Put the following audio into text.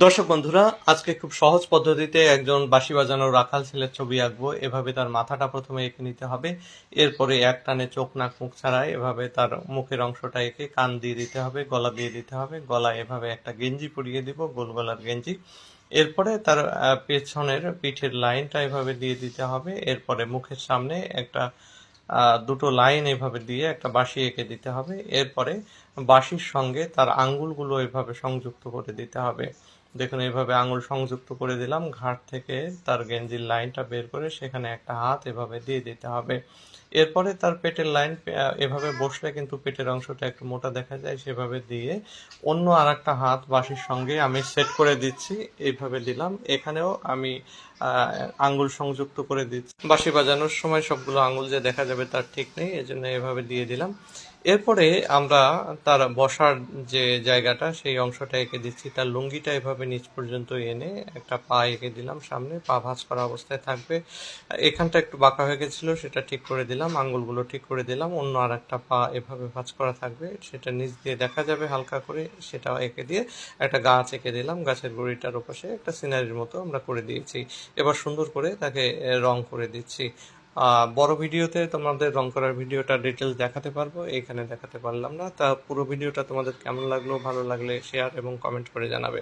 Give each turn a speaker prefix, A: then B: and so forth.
A: দর্শক বন্ধুরা, আজকে খুব সহজ পদ্ধতিতে একজন বাঁশি বাজানো রাখাল ছেলের ছবি আঁকবো। এভাবে তার মাথাটা প্রথমে এঁকে নিতে হবে, এরপরে এক টানে চোখ নাক মুখ ছাড়াই এভাবে তার মুখের অংশটা এঁকে কান দিয়ে দিতে হবে, গলা দিয়ে দিতে হবে, গলায় এভাবে একটা গেঞ্জি পরিয়ে দিব, গোল গলার গেঞ্জি। এরপরে তার পেছনের পিঠের লাইনটা এভাবে দিয়ে দিতে হবে। এরপরে মুখের সামনে একটা দুটো লাইন এভাবে দিয়ে একটা বাঁশি এঁকে দিতে হবে। এরপরে বাঁশির সঙ্গে তার আঙ্গুলগুলো এভাবে সংযুক্ত করে দিতে হবে। দেখুন, এভাবে আঙুল সংযুক্ত করে দিলাম। ঘাট থেকে তার গেঞ্জির লাইনটা বের করে সেখানে একটা হাত এভাবে দিয়ে দিতে হবে। এরপরে তার পেটের লাইন এভাবে বসলে কিন্তু পেটের অংশটা একটু মোটা দেখা যায়, সেভাবে দিয়ে অন্য আর একটা হাত বাঁশির সঙ্গে আমি সেট করে দিচ্ছি। এইভাবে দিলাম। এখানেও আমি আঙ্গুল সংযুক্ত করে দিচ্ছি। বাঁশি বাজানোর সময় সবগুলো আঙ্গুল যে দেখা যাবে তার ঠিক নেই, এজন্য এভাবে দিয়ে দিলাম। এরপরে আমরা তার বসার যে জায়গাটা সেই অংশটা এঁকে দিচ্ছি। তার লুঙ্গিটা এভাবে নিচ পর্যন্ত এনে একটা পা এঁকে দিলাম, সামনে পা ভাঁজ করা অবস্থায় থাকবে। এখানটা একটু বাঁকা হয়ে গেছিল, সেটা ঠিক করে দিলাম, আঙ্গুলগুলো ঠিক করে দিলাম। অন্য আর একটা পা এভাবে ভাঁজ করা থাকবে, সেটা নিচ দিয়ে দেখা যাবে হালকা করে, সেটাও এঁকে দিয়ে একটা গাছ এঁকে দিলাম। গাছের গুঁড়িটার ওপাশে একটা সিনারির মতো আমরা করে দিয়েছি। এবার সুন্দর করে তাকে রং করে দিচ্ছি। বড় ভিডিওতে তোমাদের রং করার ভিডিওটা ডিটেলস দেখাতে পারবো, এখানে দেখাতে পারলাম না। তা পুরো ভিডিওটা তোমাদের কেমন লাগলো, ভালো লাগলে শেয়ার এবং কমেন্ট করে জানাবে।